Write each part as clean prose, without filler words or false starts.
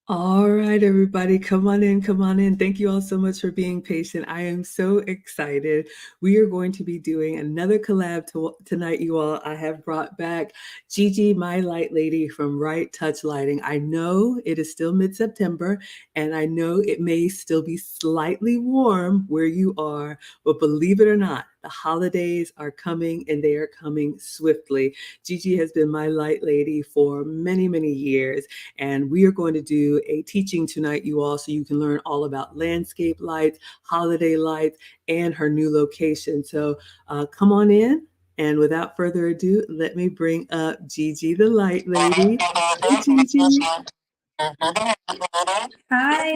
All right, everybody, come on in, come on in. Thank you all so much for being patient. I am so excited. We are going to be doing another collab tonight, you all. I have brought back Gigi, my light lady from Right Touch Lighting. I know it is still mid-September, and I know it may still be slightly warm where you are, but believe it or not, the holidays are coming and they are coming swiftly. Gigi has been my light lady for many, many years. And we are going to do a teaching tonight, you all, so you can learn all about landscape lights, holiday lights, and her new location. So come on in. And without further ado, let me bring up Gigi, the light lady. Hey, Gigi. Hi,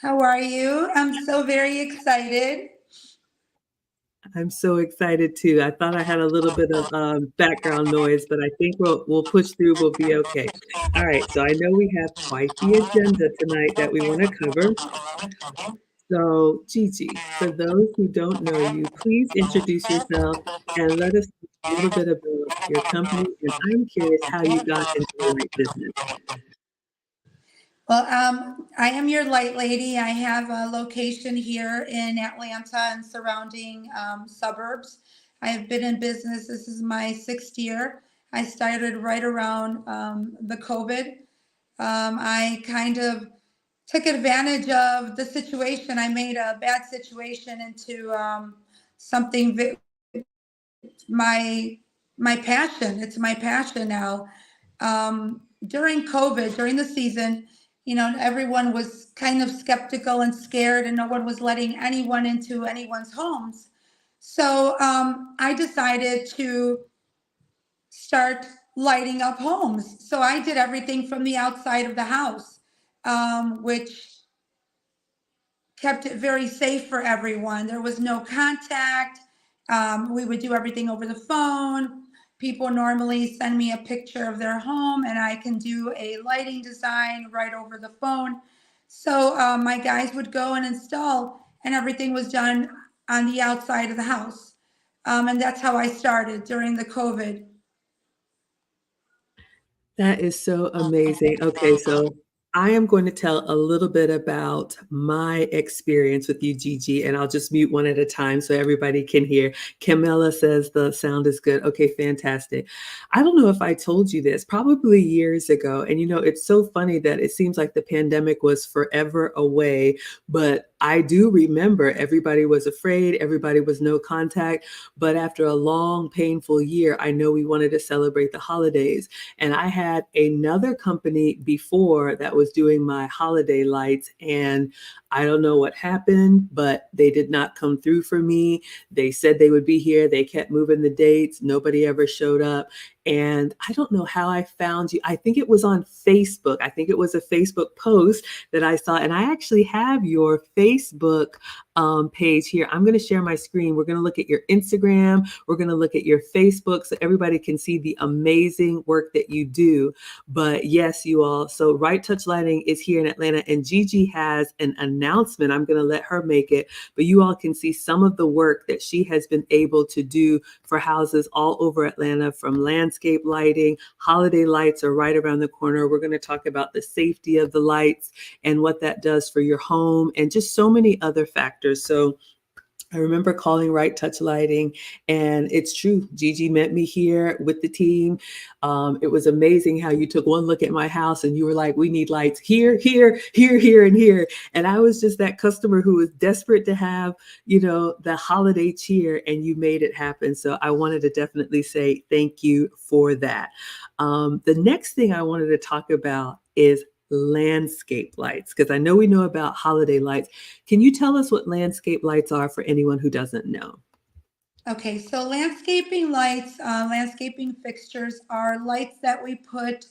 how are you? I'm so very excited. I'm so excited too. I thought I had a little bit of background noise, but I think we'll push through. We'll be okay. All right. So I know we have quite the agenda tonight that we want to cover. So, Gigi, for those who don't know you, please introduce yourself and let us know a little bit about your company. And I'm curious how you got into the light business. Well, I am your light lady. I have a location here in Atlanta and surrounding suburbs. I have been in business. This is my sixth year. I started right around the COVID. I kind of took advantage of the situation. I made a bad situation into something my my passion. It's my passion now. During COVID, during the season, everyone was kind of skeptical and scared, and no one was letting anyone into anyone's homes. So I decided to start lighting up homes. So I did everything from the outside of the house, which kept it very safe for everyone. There was no contact. We would do everything over the phone. People normally send me a picture of their home, and I can do a lighting design right over the phone. So my guys would go and install, and everything was done on the outside of the house. And that's how I started during the COVID. That is so amazing. Okay, so I am going to tell a little bit about my experience with you, Gigi, and I'll just mute one at a time so everybody can hear. Camilla says the sound is good. Okay, fantastic. I don't know if I told you this, probably years ago. And it's so funny that it seems like the pandemic was forever away, but I do remember everybody was afraid, everybody was no contact. But after a long, painful year, I know we wanted to celebrate the holidays. And I had another company before that was doing my holiday lights. And I don't know what happened, but they did not come through for me. They said they would be here. They kept moving the dates. Nobody ever showed up. And I don't know how I found you. I think it was on Facebook. I think it was a Facebook post that I saw. And I actually have your Facebook page here. I'm going to share my screen. We're going to look at your Instagram. We're going to look at your Facebook so everybody can see the amazing work that you do. But yes, you all. So Right Touch Lighting is here in Atlanta, and Gigi has an announcement. I'm going to let her make it, but you all can see some of the work that she has been able to do for houses all over Atlanta, from landscape lighting. Holiday lights are right around the corner. We're going to talk about the safety of the lights and what that does for your home, and just so many other factors. So I remember calling Right Touch Lighting, and it's true. Gigi met me here with the team. It was amazing how you took one look at my house and you were like, we need lights here, here, here, here, and here. And I was just that customer who was desperate to have, the holiday cheer, and you made it happen. So I wanted to definitely say thank you for that. The next thing I wanted to talk about is landscape lights, because I know we know about holiday lights. Can you tell us what landscape lights are for anyone who doesn't know? Okay, so landscaping lights, landscaping fixtures are lights that we put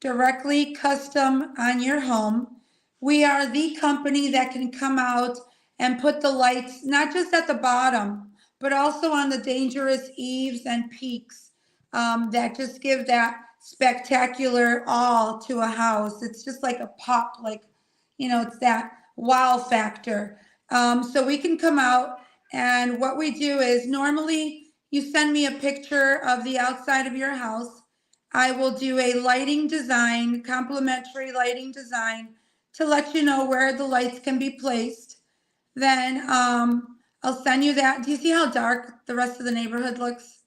directly custom on your home. We are the company that can come out and put the lights not just at the bottom, but also on the dangerous eaves and peaks, that just give that spectacular all to a house. It's just like a pop, like, it's that wow factor. So we can come out, and what we do is normally you send me a picture of the outside of your house. I will do a lighting design, complimentary lighting design, to let you know where the lights can be placed. Then I'll send you that. Do you see how dark the rest of the neighborhood looks?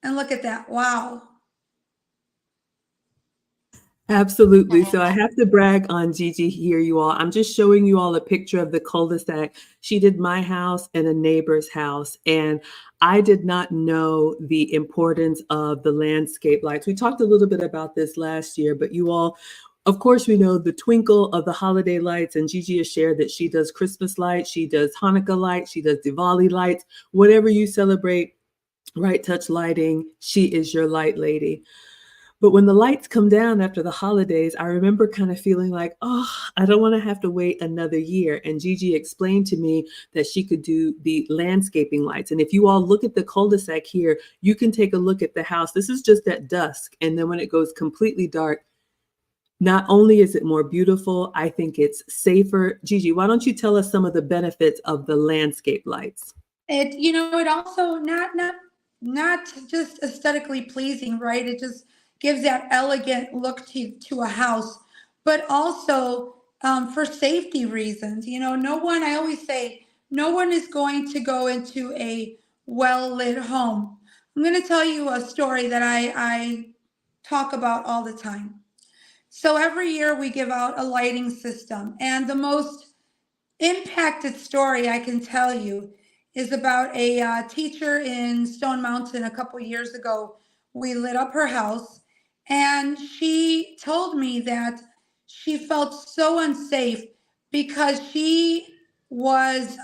And look at that. Wow. Absolutely. So I have to brag on Gigi here, you all. I'm just showing you all a picture of the cul-de-sac. She did my house and a neighbor's house. And I did not know the importance of the landscape lights. We talked a little bit about this last year, but you all, of course, we know the twinkle of the holiday lights. And Gigi has shared that she does Christmas lights, she does Hanukkah lights, she does Diwali lights, whatever you celebrate, Right Touch Lighting, she is your light lady. But when the lights come down after the holidays, I remember kind of feeling like, oh, I don't want to have to wait another year. And Gigi explained to me that she could do the landscaping lights. And if you all look at the cul-de-sac here, you can take a look at the house. This is just at dusk. And then when it goes completely dark, not only is it more beautiful, I think it's safer. Gigi, why don't you tell us some of the benefits of the landscape lights? It also not just aesthetically pleasing, right? It just gives that elegant look to a house, but also for safety reasons. No one, I always say, no one is going to go into a well-lit home. I'm going to tell you a story that I talk about all the time. So every year we give out a lighting system, and the most impacted story I can tell you is about a teacher in Stone Mountain a couple years ago. We lit up her house, and she told me that she felt so unsafe because she was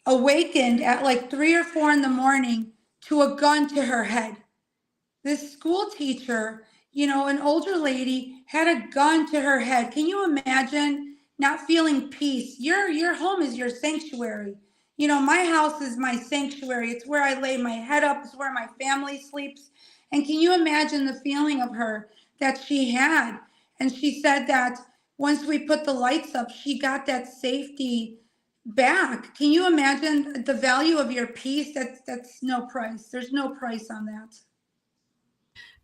awakened at like 3 or 4 in the morning to a gun to her head. This school teacher, an older lady, had a gun to her head. Can you imagine not feeling peace? Your home is your sanctuary. My house is my sanctuary. It's where I lay my head up. It's where my family sleeps. And can you imagine the feeling of her that she had? And she said that once we put the lights up, she got that safety back. Can you imagine the value of your peace? That's no price. There's no price on that.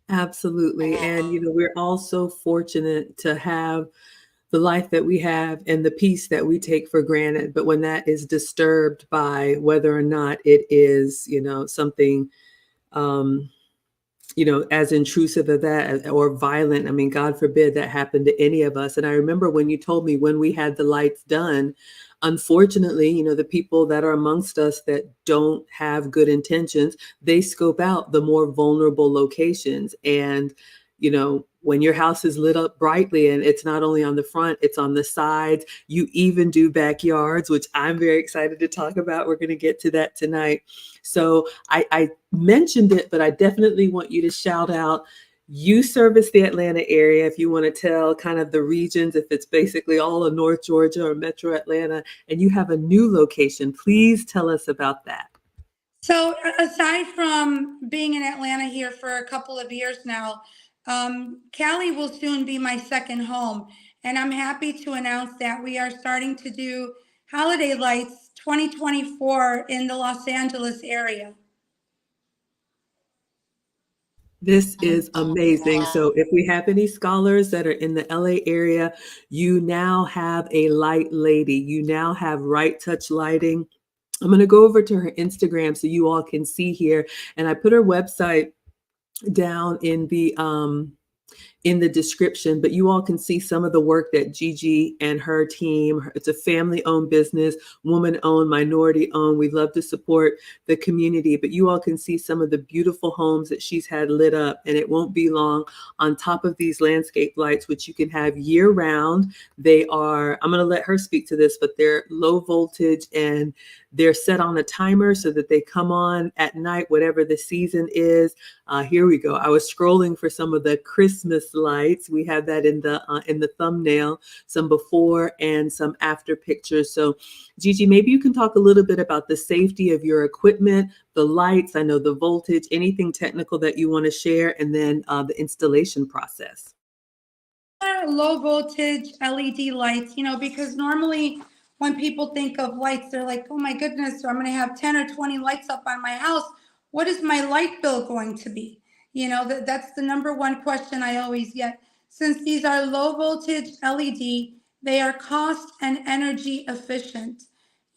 Absolutely. And, we're all so fortunate to have the life that we have and the peace that we take for granted. But when that is disturbed by whether or not it is, something, um, as intrusive as that or violent, I mean, God forbid that happened to any of us. And I remember when you told me when we had the lights done, unfortunately, the people that are amongst us that don't have good intentions, they scope out the more vulnerable locations. And, when your house is lit up brightly and it's not only on the front, it's on the sides, you even do backyards, which I'm very excited to talk about. We're going to get to that tonight. So I mentioned it, but I definitely want you to shout out. You service the Atlanta area. If you want to tell kind of the regions, if it's basically all of North Georgia or Metro Atlanta, and you have a new location, please tell us about that. So aside from being in Atlanta here for a couple of years now, Cali will soon be my second home. And I'm happy to announce that we are starting to do holiday lights 2024 in the Los Angeles area. This is amazing. So if we have any scholars that are in the LA area, you now have a light lady. You now have Right Touch Lighting. I'm going to go over to her Instagram so you all can see here. And I put her website down in the description, but you all can see some of the work that Gigi and her team, it's a family-owned business, woman-owned, minority-owned. We love to support the community, but you all can see some of the beautiful homes that she's had lit up, and it won't be long on top of these landscape lights, which you can have year-round. They are, I'm going to let her speak to this, but they're low voltage and they're set on a timer so that they come on at night, whatever the season is. Here we go. I was scrolling for some of the Christmas lights. We have that in the thumbnail, some before and some after pictures. So Gigi, maybe you can talk a little bit about the safety of your equipment, the lights, I know the voltage, anything technical that you want to share, and then the installation process. Low voltage LED lights, because normally when people think of lights, they're like, oh my goodness, I'm going to have 10 or 20 lights up on my house. What is my light bill going to be? That's the number one question I always get. Since these are low voltage LED, they are cost and energy efficient.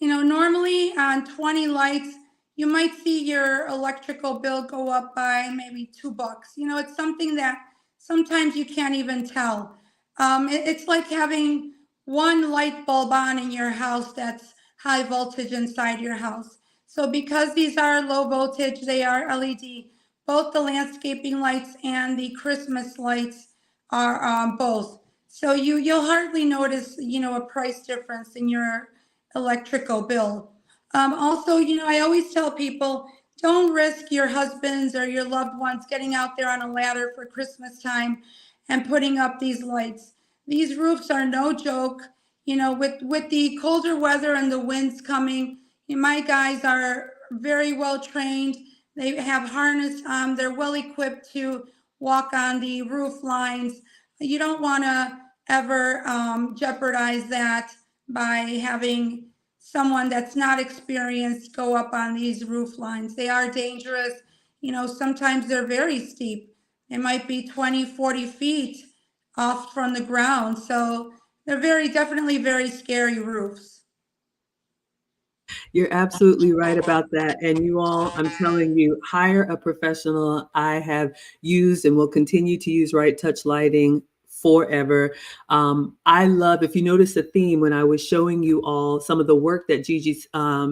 Normally on 20 lights, you might see your electrical bill go up by maybe $2. It's something that sometimes you can't even tell. It's like having one light bulb on in your house that's high voltage inside your house. So because these are low voltage, they are LED. Both the landscaping lights and the Christmas lights are both. So you'll hardly notice, a price difference in your electrical bill. Also, I always tell people, don't risk your husbands or your loved ones getting out there on a ladder for Christmas time and putting up these lights. These roofs are no joke. With the colder weather and the winds coming, my guys are very well trained. They have harness on. They're well equipped to walk on the roof lines. You don't want to ever jeopardize that by having someone that's not experienced go up on these roof lines. They are dangerous. Sometimes they're very steep. They might be 20, 40 feet off from the ground. So they're definitely very scary roofs. You're absolutely right about that. And you all, I'm telling you, hire a professional. I have used and will continue to use Right Touch Lighting forever. I love, if you notice the theme when I was showing you all some of the work that Gigi's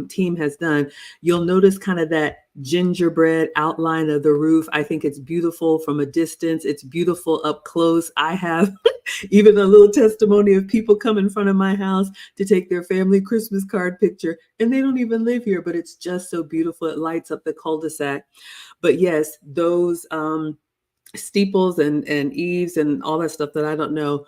team has done, you'll notice kind of that gingerbread outline of the roof. I think it's beautiful from a distance. It's beautiful up close. I have even a little testimony of people come in front of my house to take their family Christmas card picture, and they don't even live here, but it's just so beautiful. It lights up the cul-de-sac. But yes, those steeples and eaves and all that stuff that I don't know.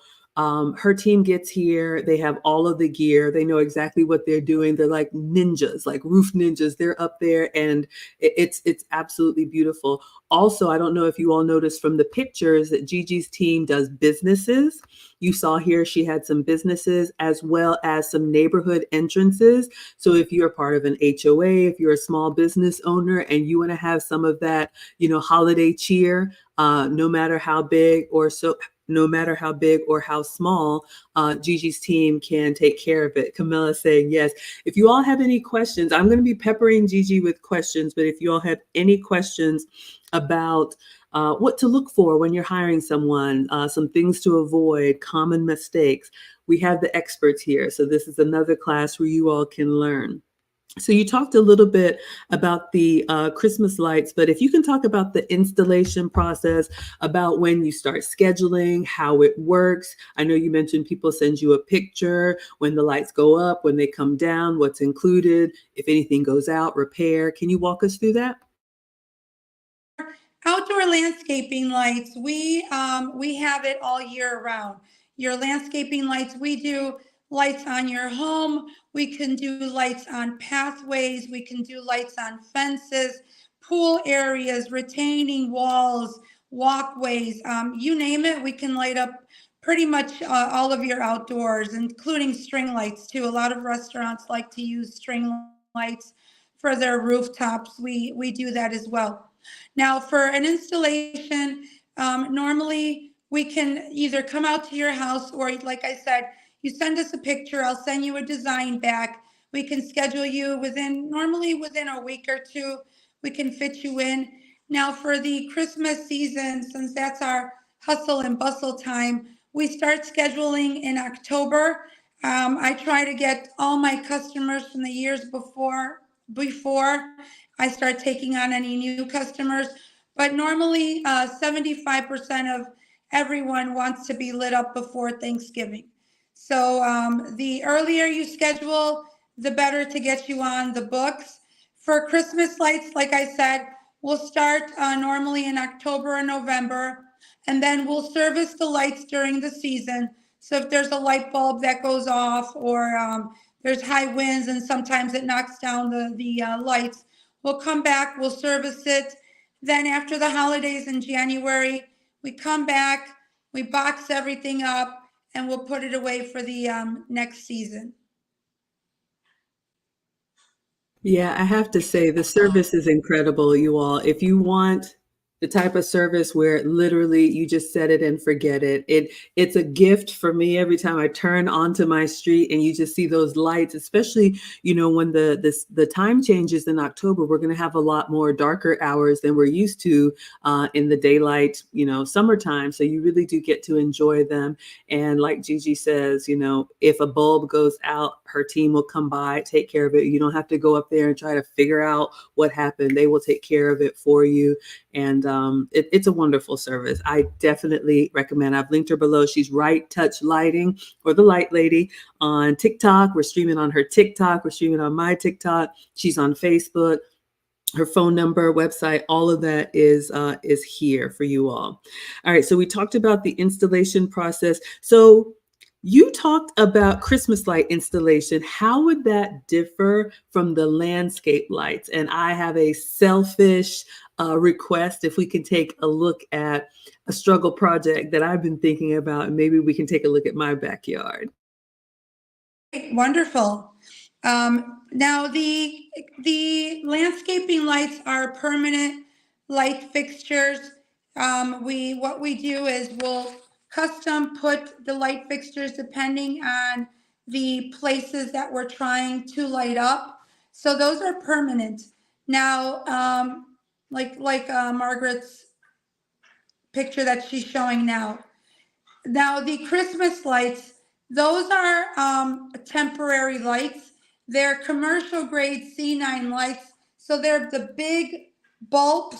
Her team gets here. They have all of the gear. They know exactly what they're doing. They're like ninjas, like roof ninjas. They're up there, and it's absolutely beautiful. Also, I don't know if you all noticed from the pictures that Gigi's team does businesses. You saw here she had some businesses as well as some neighborhood entrances. So if you're part of an HOA, if you're a small business owner and you want to have some of that, holiday cheer, no matter how big or how small, Gigi's team can take care of it. Camilla saying yes. If you all have any questions, I'm going to be peppering Gigi with questions, but if you all have any questions about what to look for when you're hiring someone, some things to avoid, common mistakes, we have the experts here. So this is another class where you all can learn. So you talked a little bit about the Christmas lights, but if you can talk about the installation process, about when you start scheduling, how it works. I know you mentioned people send you a picture when the lights go up, when they come down, what's included, if anything goes out, repair. Can you walk us through that? Outdoor landscaping lights, we have it all year round. Your landscaping lights, we do lights on your home. We can do lights on pathways. We can do lights on fences, pool areas, retaining walls, walkways. You name it, we can light up pretty much all of your outdoors, including string lights too. A lot of restaurants like to use string lights for their rooftops. We do that as well. Now, for an installation, normally we can either come out to your house or, like I said, you send us a picture, I'll send you a design back. We can schedule you normally within a week or two, we can fit you in. Now, for the Christmas season, since that's our hustle and bustle time, we start scheduling in October. I try to get all my customers from the years before I start taking on any new customers. But normally, 75% of everyone wants to be lit up before Thanksgiving. So the earlier you schedule, the better to get you on the books. For Christmas lights, like I said, we'll start normally in October or November, and then we'll service the lights during the season. So if there's a light bulb that goes off, or there's high winds and sometimes it knocks down the lights, we'll come back, we'll service it. Then after the holidays in January, we come back, we box everything up, and we'll put it away for the next season. Yeah, I have to say the service is incredible, you all. If you want the type of service where literally you just set it and forget it. It's a gift for me every time I turn onto my street and you just see those lights, especially, when the time changes in October. We're going to have a lot more darker hours than we're used to in the daylight, summertime. So you really do get to enjoy them. And like Gigi says, if a bulb goes out, her team will come by, take care of it. You don't have to go up there and try to figure out what happened. They will take care of it for you. And it's a wonderful service. I definitely recommend. I've linked her below. She's Right Touch Lighting, or the Light Lady, on TikTok. We're streaming on her TikTok. We're streaming on my TikTok. She's on Facebook. Her phone number, website, all of that is here for you all. All right, so we talked about the installation process. So you talked about Christmas light installation. How would that differ from the landscape lights? And I have a selfish request. If we can take a look at a struggle project that I've been thinking about, and maybe we can take a look at my backyard. Wonderful. Now the landscaping lights are permanent light fixtures. What we do is we'll custom put the light fixtures depending on the places that we're trying to light up. So those are permanent. Now, like Margaret's picture that she's showing now. Now the Christmas lights, those are temporary lights. They're commercial grade C9 lights. So they're the big bulbs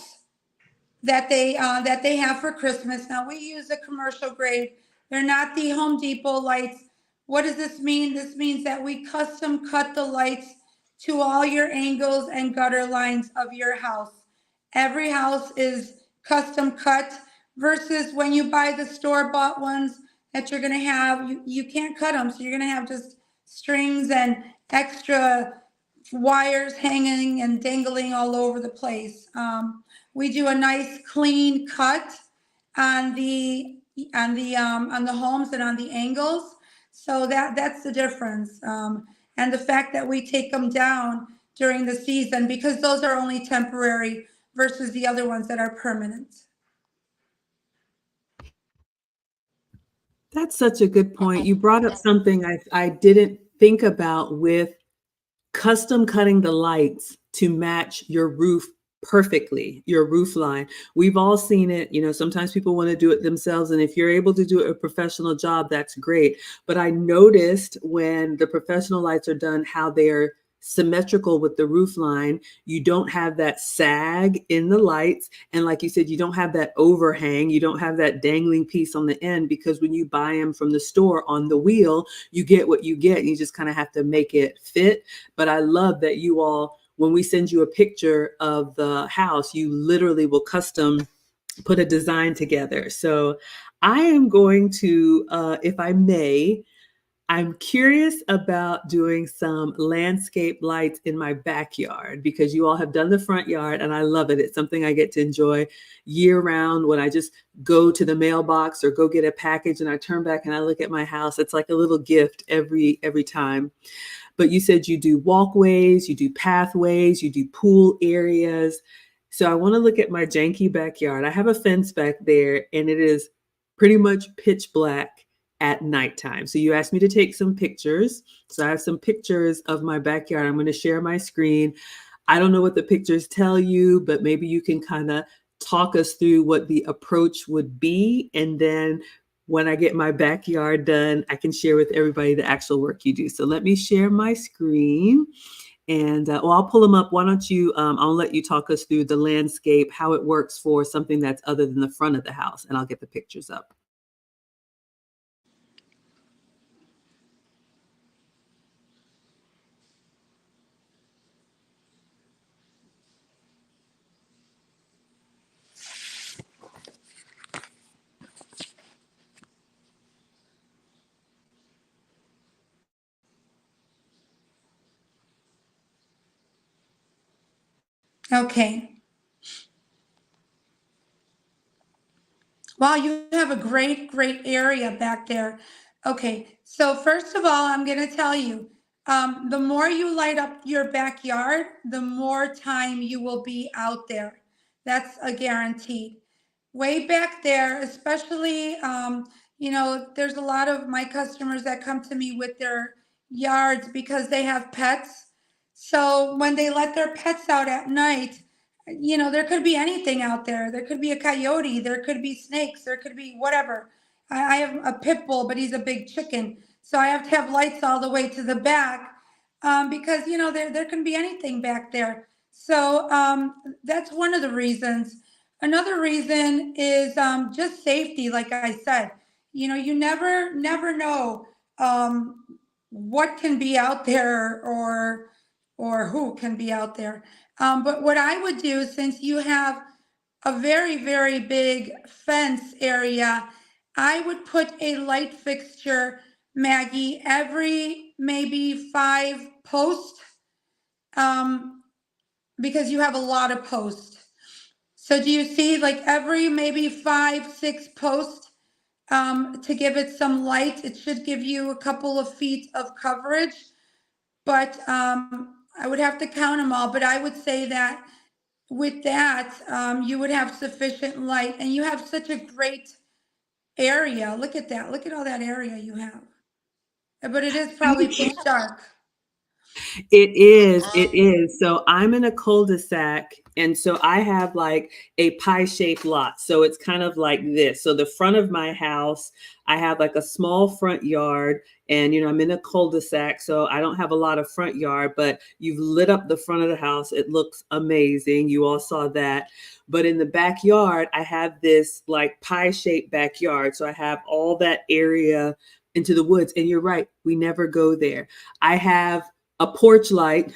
that they have for Christmas. Now we use a commercial grade. They're not the Home Depot lights. What does this mean? This means that we custom cut the lights to all your angles and gutter lines of your house. Every house is custom cut versus when you buy the store-bought ones that you're going to have, you can't cut them. So you're going to have just strings and extra wires hanging and dangling all over the place. We do a nice clean cut on the homes and on the angles. So that's the difference. And the fact that we take them down during the season because those are only temporary versus the other ones that are permanent. That's such a good point. You brought up something I didn't think about with custom cutting the lights to match your roof perfectly, your roof line. We've all seen it. Sometimes people want to do it themselves. And if you're able to do a professional job, that's great. But I noticed when the professional lights are done, how they're symmetrical with the roof line. You don't have that sag in the lights. And like you said, you don't have that overhang. You don't have that dangling piece on the end, because when you buy them from the store on the wheel, you get what you get. And you just kind of have to make it fit. But I love that you all, when we send you a picture of the house, you literally will custom put a design together. So I am going to, if I may, I'm curious about doing some landscape lights in my backyard, because you all have done the front yard and I love it. It's something I get to enjoy year round. When I just go to the mailbox or go get a package and I turn back and I look at my house, it's like a little gift every time. But you said you do walkways, you do pathways, you do pool areas. So I want to look at my janky backyard. I have a fence back there and it is pretty much pitch black at nighttime. So you asked me to take some pictures. So I have some pictures of my backyard. I'm going to share my screen. I don't know what the pictures tell you, but maybe you can kind of talk us through what the approach would be. And then when I get my backyard done, I can share with everybody the actual work you do. So let me share my screen. And I'll pull them up. Why don't you, I'll let you talk us through the landscape, how it works for something that's other than the front of the house, and I'll get the pictures up. Okay. Wow, you have a great area back there. Okay, so first of all, I'm going to tell you, the more you light up your backyard, the more time you will be out there. That's a guaranteed. Way back there, especially, there's a lot of my customers that come to me with their yards because they have pets. So when they let their pets out at night, there could be anything out there. There could be a coyote, there could be snakes, there could be whatever. I have a pit bull, but he's a big chicken. So I have to have lights all the way to the back, because, there can be anything back there. So that's one of the reasons. Another reason is just safety. Like I said, you never know what can be out there, or who can be out there. But what I would do, since you have a very, very big fence area, I would put a light fixture, Maggie, every maybe 5 posts, because you have a lot of posts. So do you see, like, every maybe 5, 6 posts, to give it some light? It should give you a couple of feet of coverage, but I would have to count them all. But I would say that with that, you would have sufficient light, and you have such a great area. Look at that. Look at all that area you have. But it is probably pitch dark. It is, it is. So I'm in a cul-de-sac, and so I have like a pie-shaped lot. So it's kind of like this. So the front of my house, I have like a small front yard, and I'm in a cul-de-sac, so I don't have a lot of front yard, but you've lit up the front of the house. It looks amazing. You all saw that. But in the backyard, I have this like pie-shaped backyard. So I have all that area into the woods. And you're right, we never go there. I have a porch light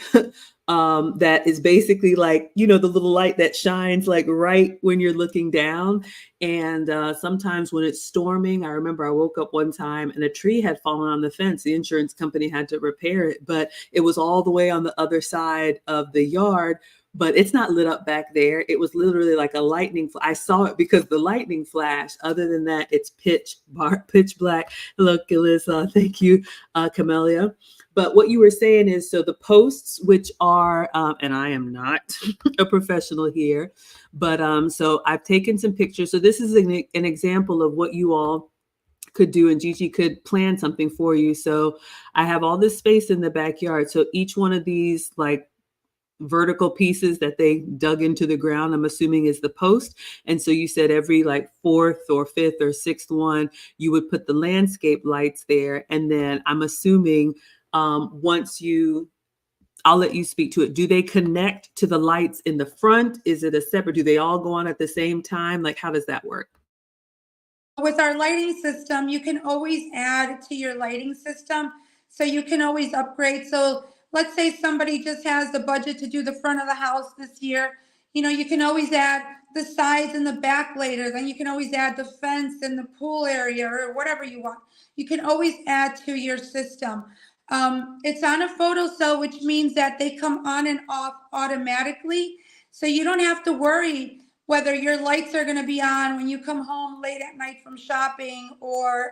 that is basically like, the little light that shines like right when you're looking down. And sometimes when it's storming, I remember I woke up one time and a tree had fallen on the fence. The insurance company had to repair it, but it was all the way on the other side of the yard. But it's not lit up back there. It was literally like a lightning. I saw it because the lightning flashed. Other than that, it's pitch black. Hello, Gillis. Thank you, Camellia. But what you were saying is, so the posts, which are, and I am not a professional here, but so I've taken some pictures. So this is an example of what you all could do, and Gigi could plan something for you. So I have all this space in the backyard. So each one of these like vertical pieces that they dug into the ground, I'm assuming is the post. And so you said every like fourth or fifth or sixth one, you would put the landscape lights there. And then I'm assuming I'll let you speak to it. Do they connect to the lights in the front? Is it a separate? Do they all go on at the same time? Like, how does that work? With our lighting system, you can always add to your lighting system. So you can always upgrade. So let's say somebody just has the budget to do the front of the house this year. You can always add the sides and the back later. Then you can always add the fence and the pool area or whatever you want. You can always add to your system. It's on a photo cell, which means that they come on and off automatically. So you don't have to worry whether your lights are going to be on when you come home late at night from shopping, or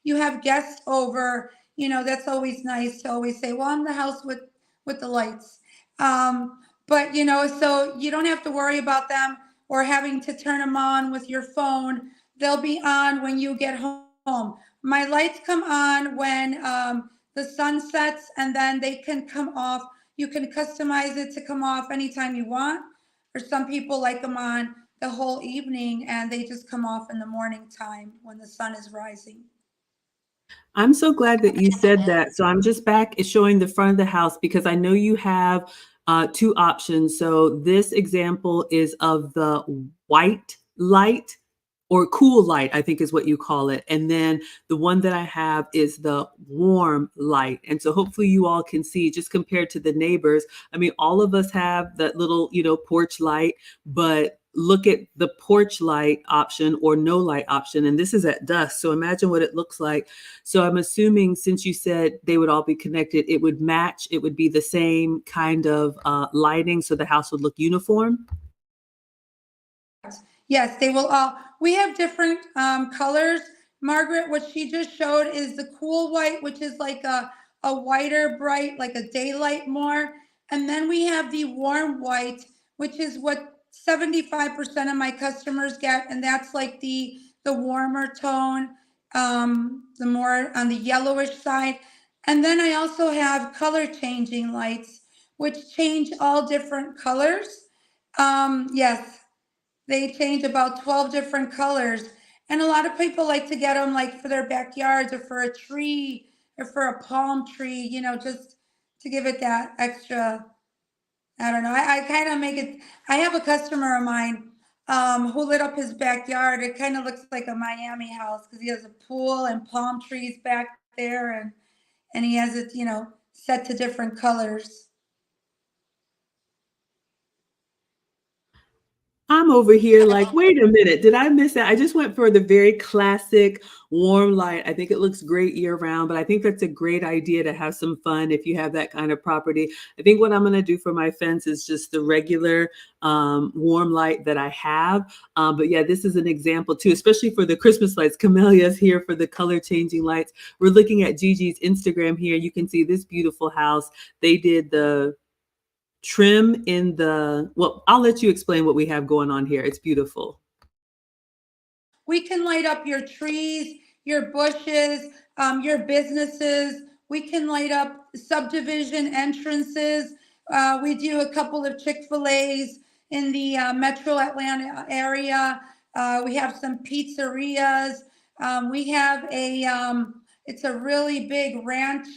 you have guests over. That's always nice to always say, well, I'm in the house with the lights. But, so you don't have to worry about them or having to turn them on with your phone. They'll be on when you get home. My lights come on when the sun sets, and then they can come off. You can customize it to come off anytime you want. Or some people like them on the whole evening, and they just come off in the morning time when the sun is rising. I'm so glad that you said that. So I'm just back showing the front of the house because I know you have two options. So this example is of the white light, or cool light, I think is what you call it. And then the one that I have is the warm light. And so hopefully you all can see, just compared to the neighbors. I mean, all of us have that little, porch light, but look at the porch light option or no light option. And this is at dusk. So imagine what it looks like. So I'm assuming, since you said they would all be connected, it would match. It would be the same kind of lighting. So the house would look uniform. Yes, they will all. We have different colors. Margaret, what she just showed is the cool white, which is like a whiter, bright, like a daylight more. And then we have the warm white, which is what 75% of my customers get, and that's like the warmer tone, the more on the yellowish side. And then I also have color changing lights, which change all different colors. Yes, they change about 12 different colors. And a lot of people like to get them like for their backyards or for a tree or for a palm tree, just to give it that extra. I don't know. I kind of make it. I have a customer of mine who lit up his backyard. It kind of looks like a Miami house because he has a pool and palm trees back there, and he has it, set to different colors. I'm over here like, wait a minute, did I miss that? I just went for the very classic warm light. I think it looks great year round, but I think that's a great idea to have some fun if you have that kind of property. I think what I'm going to do for my fence is just the regular warm light that I have. But yeah, this is an example too, especially for the Christmas lights. Camelia's here for the color changing lights. We're looking at Gigi's Instagram here. You can see this beautiful house. They did the trim in well, I'll let you explain what we have going on here. It's beautiful. We can light up your trees, your bushes, your businesses. We can light up subdivision entrances. We do a couple of Chick-fil-A's in the metro Atlanta area. We have some pizzerias. We have it's a really big ranch.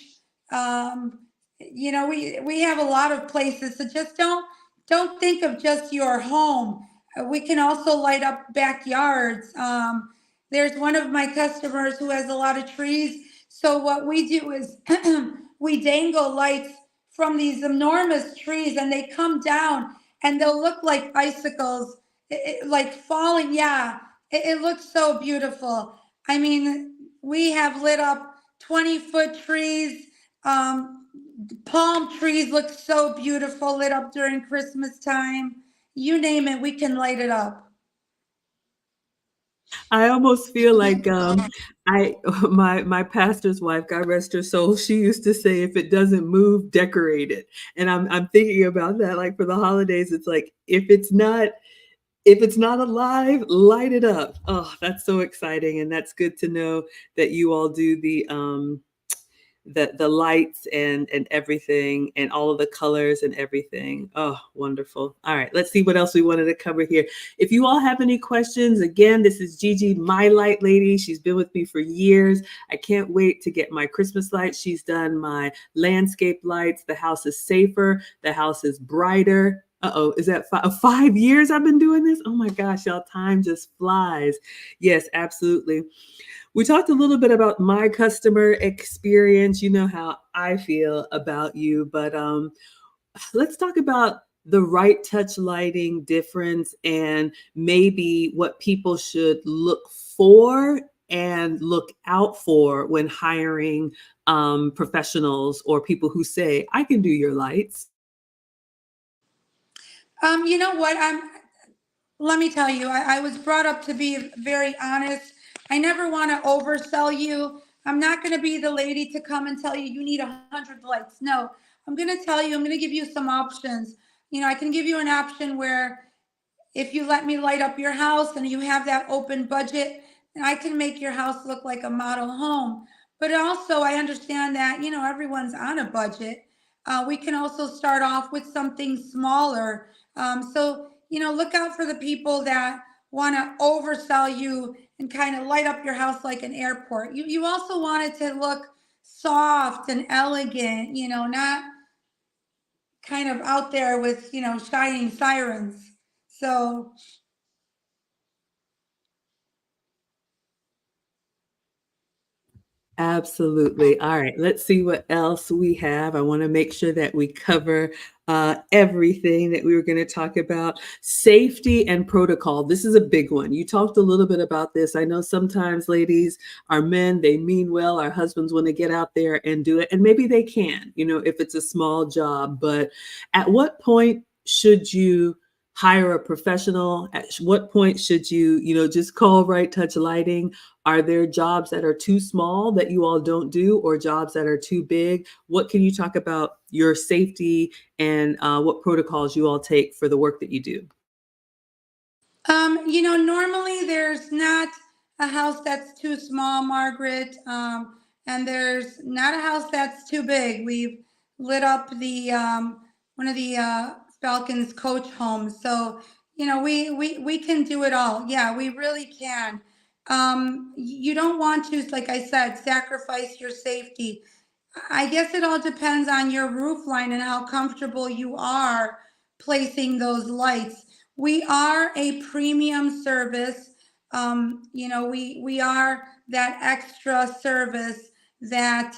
We have a lot of places. So just don't think of just your home. We can also light up backyards. There's one of my customers who has a lot of trees. So what we do is we dangle lights from these enormous trees, and they come down and they'll look like icicles, like falling. Yeah, it looks so beautiful. I mean, we have lit up 20-foot trees. Palm trees look so beautiful lit up during Christmas time. You name it, we can light it up. I almost feel like I my pastor's wife, God rest her soul, she used to say, if it doesn't move, decorate it. And I'm thinking about that, like for the holidays, it's like if it's not alive, light it up. Oh, that's so exciting. And that's good to know that you all do the lights and everything and all of the colors and everything. Oh, wonderful. All right, let's see what else we wanted to cover here. If you all have any questions, again, this is Gigi, my light lady. She's been with me for years. I can't wait to get my Christmas lights. She's done my landscape lights. The house is safer. The house is brighter. Uh-oh, is that 5 years I've been doing this? Oh my gosh, y'all, time just flies. Yes, absolutely. We talked a little bit about my customer experience. You know how I feel about you, but let's talk about the right touch lighting difference and maybe what people should look for and look out for when hiring professionals or people who say, I can do your lights. You know what? Let me tell you, I was brought up to be very honest. I never want to oversell you. I'm not going to be the lady to come and tell you you need 100 lights. No, I'm going to tell you, I'm going to give you some options. I can give you an option where if you let me light up your house and you have that open budget, then I can make your house look like a model home. But also, I understand that, everyone's on a budget. We can also start off with something smaller. So, look out for the people that want to oversell you and kind of light up your house like an airport. You also want it to look soft and elegant, not kind of out there with, shining sirens. So, Absolutely. All right, let's see what else we have. I want to make sure that we cover everything that we were going to talk about. Safety and protocol. This is a big one. You talked a little bit about this. I know sometimes ladies, our men, they mean well. Our husbands want to get out there and do it. And maybe they can, if it's a small job. But at what point should you hire a professional? At what point should you, just call Right Touch Lighting? Are there jobs that are too small that you all don't do, or jobs that are too big? What can you talk about your safety and what protocols you all take for the work that you do? Normally there's not a house that's too small, Margaret, and there's not a house that's too big. We've lit up the one of the Falcons coach homes, so we can do it all. Yeah, we really can. You don't want to, like I said, sacrifice your safety. I guess it all depends on your roof line and how comfortable you are placing those lights. We are a premium service. We are that extra service that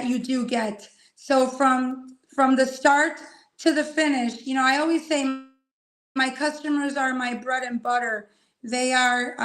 you do get. So from the start to the finish, I always say my customers are my bread and butter. They are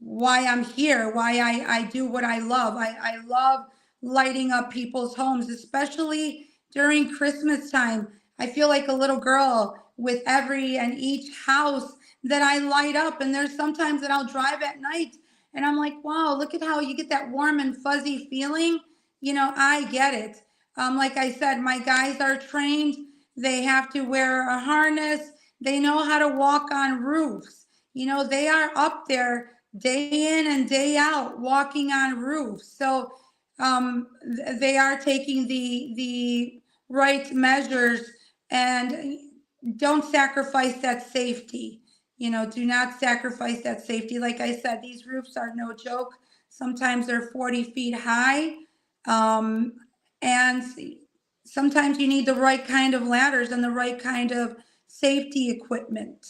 why I'm here, why I do what I love. I love lighting up people's homes, especially during Christmas time. I feel like a little girl with every and each house that I light up. And there's sometimes that I'll drive at night and I'm like, wow, look at how you get that warm and fuzzy feeling. I get it. Like I said, my guys are trained. They have to wear a harness. They know how to walk on roofs. They are up there day in and day out walking on roofs. So they are taking the right measures and don't sacrifice that safety. Do not sacrifice that safety. Like I said, these roofs are no joke. Sometimes they're 40 feet high. And sometimes you need the right kind of ladders and the right kind of safety equipment.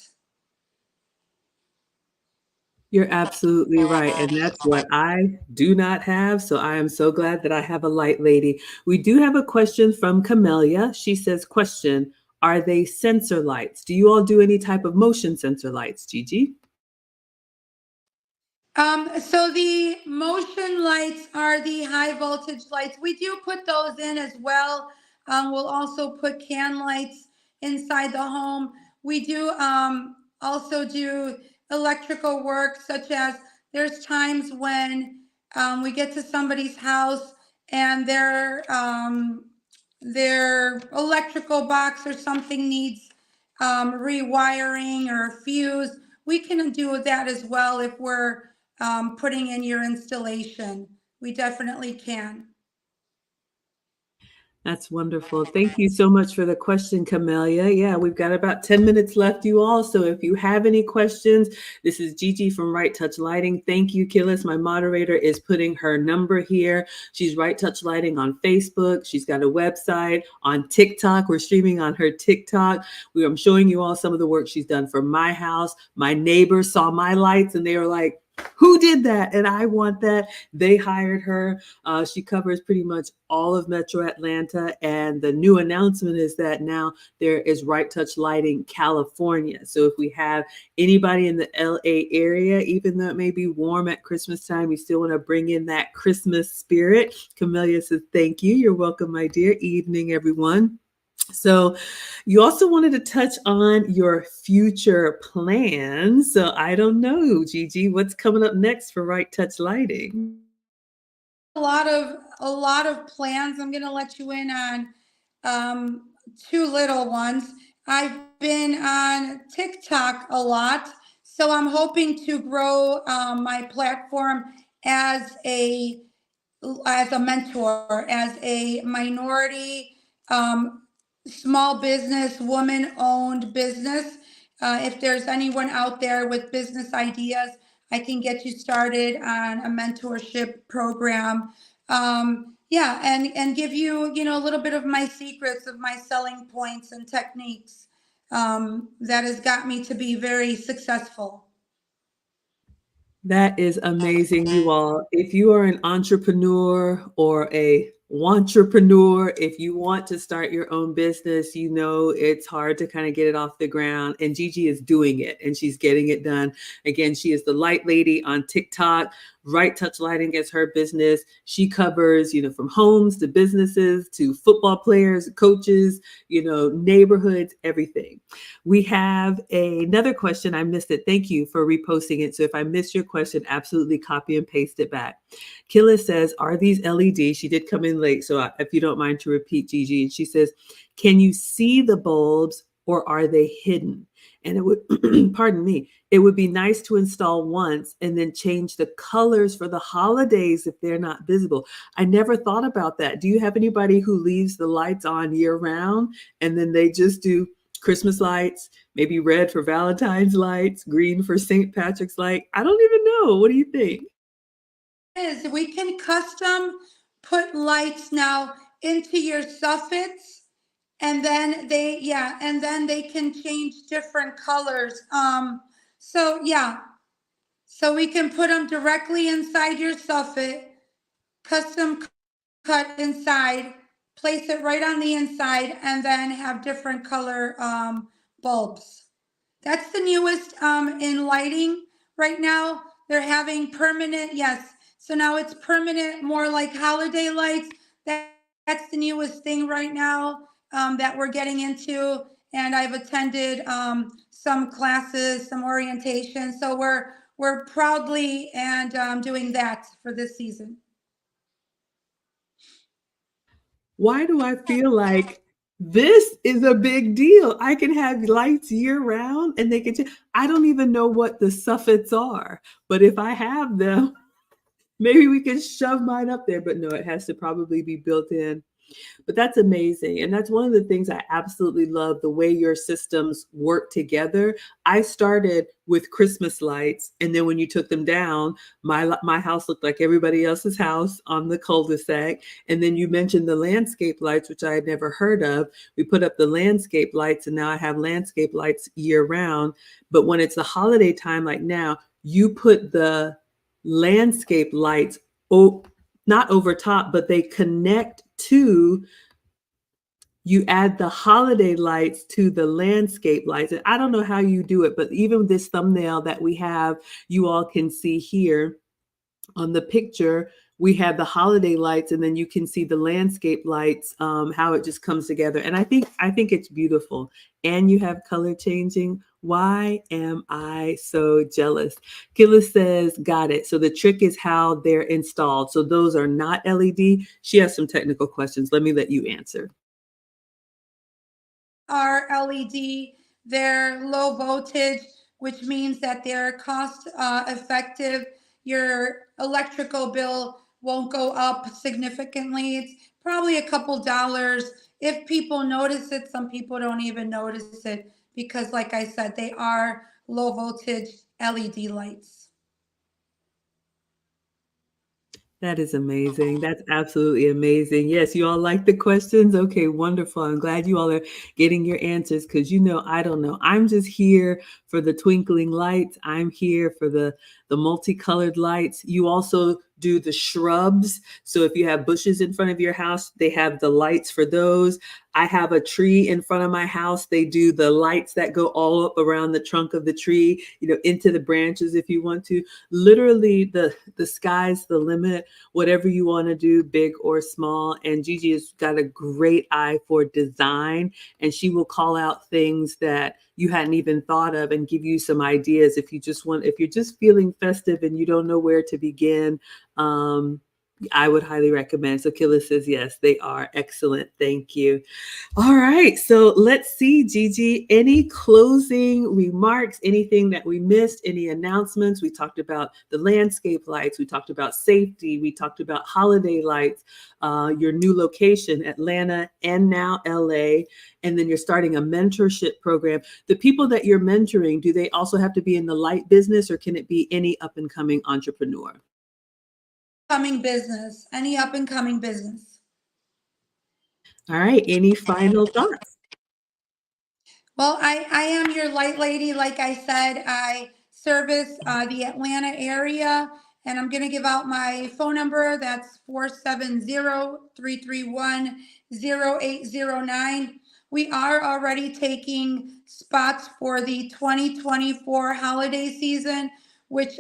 You're absolutely right, and that's what I do not have, so I am so glad that I have a light lady. We do have a question from Camellia. She says, question, are they sensor lights? Do you all do any type of motion sensor lights, Gigi? So the motion lights are the high voltage lights. We do put those in as well. We'll also put can lights inside the home. We do also do electrical work, such as there's times when we get to somebody's house and their electrical box or something needs rewiring or fuse. We can do that as well if we're putting in your installation. We definitely can. That's wonderful. Thank you so much for the question, Camellia. Yeah, we've got about 10 minutes left, you all. So if you have any questions, this is Gigi from Right Touch Lighting. Thank you, Killis. My moderator is putting her number here. She's Right Touch Lighting on Facebook. She's got a website on TikTok. We're streaming on her TikTok. I'm showing you all some of the work she's done for my house. My neighbors saw my lights and they were like, who did that? And I want that. They hired her. She covers pretty much all of Metro Atlanta. And the new announcement is that now there is Right Touch Lighting California. So if we have anybody in the LA area, even though it may be warm at Christmas time, we still want to bring in that Christmas spirit. Camellia says, thank you. You're welcome, my dear. Evening, everyone. So you also wanted to touch on your future plans. So I don't know, Gigi, what's coming up next for Right Touch Lighting? A lot of plans. I'm going to let you in on two little ones. I've been on TikTok a lot, so I'm hoping to grow my platform as a mentor, as a minority small business, woman owned business. If there's anyone out there with business ideas, I can get you started on a mentorship program. Yeah, and give you, a little bit of my secrets of my selling points and techniques that has got me to be very successful. That is amazing, you all. If you are an entrepreneur or a wantrepreneur, if you want to start your own business, it's hard to kind of get it off the ground. And Gigi is doing it and she's getting it done. Again, she is the light lady on TikTok. Right Touch Lighting is her business. She covers, from homes to businesses to football players, coaches, neighborhoods, everything. We have another question. I missed it. Thank you for reposting it. So if I missed your question, absolutely copy and paste it back. Killa says, are these LEDs? She did come in late. So if you don't mind to repeat, Gigi, she says, can you see the bulbs or are they hidden? and it would, pardon me, it would be nice to install once and then change the colors for the holidays if they're not visible. I never thought about that. Do you have anybody who leaves the lights on year round and then they just do Christmas lights, maybe red for Valentine's lights, green for St. Patrick's light? I don't even know. What do you think? Is we can custom put lights now into your soffits, and then they can change different colors. So yeah, so we can put them directly inside your soffit, custom cut inside, place it right on the inside, and then have different color bulbs. That's the newest in lighting right now. They're having permanent, yes. So now it's permanent, more like holiday lights. That's the newest thing right now that we're getting into. And I've attended some classes, some orientation. So we're proudly and doing that for this season. Why do I feel like this is a big deal? I can have lights year round and they can I don't even know what the soffits are, but if I have them, maybe we can shove mine up there. But no, it has to probably be built in. But that's amazing. And that's one of the things I absolutely love, the way your systems work together. I started with Christmas lights, and then when you took them down, my house looked like everybody else's house on the cul-de-sac. And then you mentioned the landscape lights, which I had never heard of. We put up the landscape lights, and now I have landscape lights year round. But when it's the holiday time, like now, you put the landscape lights not over top, but they connect to, you add the holiday lights to the landscape lights. And I don't know how you do it, but even this thumbnail that we have, you all can see here on the picture, we have the holiday lights, and then you can see the landscape lights, how it just comes together. And I think it's beautiful. And you have color changing. Why am I so jealous? Killa says, got it. So the trick is how they're installed. So those are not LED. She has some technical questions. Let me let you answer. Are LED, they're low voltage, which means that they're cost effective. Your electrical bill won't go up significantly. It's probably a couple dollars. If people notice it, some people don't even notice it because, like I said, they are low voltage LED lights. That is amazing. That's absolutely amazing. Yes, you all like the questions? Okay, wonderful. I'm glad you all are getting your answers because I don't know. I'm just here for the twinkling lights. I'm here for the multicolored lights. You also do the shrubs. So if you have bushes in front of your house, they have the lights for those. I have a tree in front of my house. They do the lights that go all up around the trunk of the tree, into the branches if you want to. Literally, the sky's the limit, whatever you want to do, big or small. And Gigi has got a great eye for design, and she will call out things that you hadn't even thought of and give you some ideas if you're just feeling festive and you don't know where to begin. I would highly recommend. So Killa says, yes, they are excellent. Thank you. All right. So let's see, Gigi, any closing remarks, anything that we missed, any announcements? We talked about the landscape lights. We talked about safety. We talked about holiday lights, your new location, Atlanta and now LA. And then you're starting a mentorship program. The people that you're mentoring, do they also have to be in the light business, or can it be any up and coming entrepreneur? Any up and coming business. All right. Any final thoughts? Well, I am your light lady. Like I said, I service the Atlanta area, and I'm going to give out my phone number. That's 470-331-0809. We are already taking spots for the 2024 holiday season, which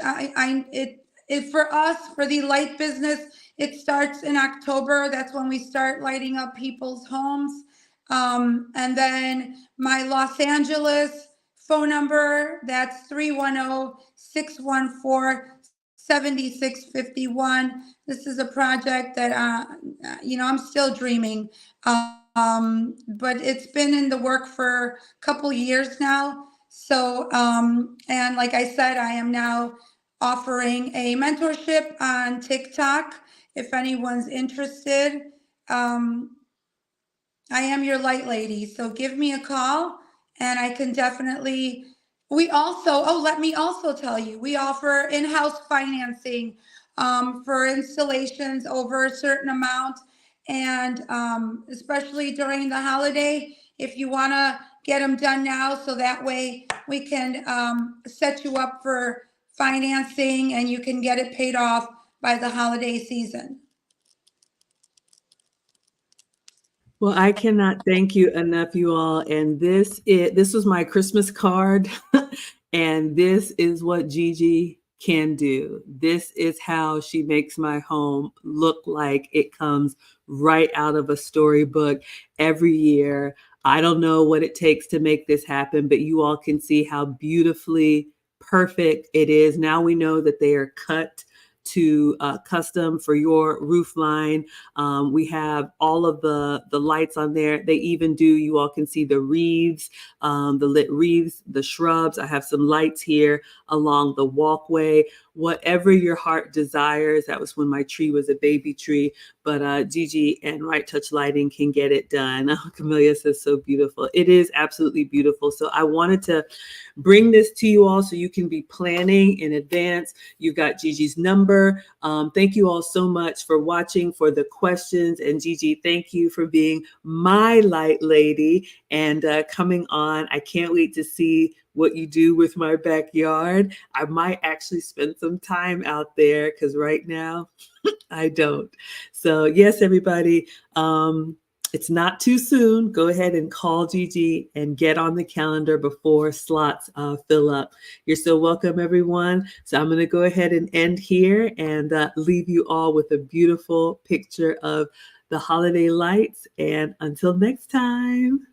it for us, for the light business, it starts in October. That's when we start lighting up people's homes. And then my Los Angeles phone number, that's 310-614-7651. This is a project that, I'm still dreaming. But it's been in the work for a couple years now. So, and like I said, I am now offering a mentorship on TikTok. If anyone's interested, um, I am your light lady. So give me a call and I can definitely. We also, oh, let me also tell you, we offer in house financing for installations over a certain amount. And especially during the holiday, if you want to get them done now, so that way we can set you up for financing and you can get it paid off by the holiday season. Well, I cannot thank you enough, you all. And this was my Christmas card, and this is what Gigi can do. This is how she makes my home look like it comes right out of a storybook every year. I don't know what it takes to make this happen, but you all can see how beautifully perfect it is. Now we know that they are cut to custom for your roof line. We have all of the lights on there. They even do, you all can see the wreaths, the lit wreaths, the shrubs. I have some lights here along the walkway. Whatever your heart desires. That was when my tree was a baby tree, but Gigi and Right Touch Lighting can get it done. Oh, Camellia says so beautiful. It is absolutely beautiful. So I wanted to bring this to you all so you can be planning in advance. You've got Gigi's number. Thank you all so much for watching, for the questions. And Gigi, thank you for being my light lady and coming on. I can't wait to see what you do with my backyard. I might actually spend some time out there because right now I don't. So yes, everybody, it's not too soon. Go ahead and call Gigi and get on the calendar before slots fill up. You're so welcome, everyone. So I'm going to go ahead and end here and leave you all with a beautiful picture of the holiday lights. And until next time.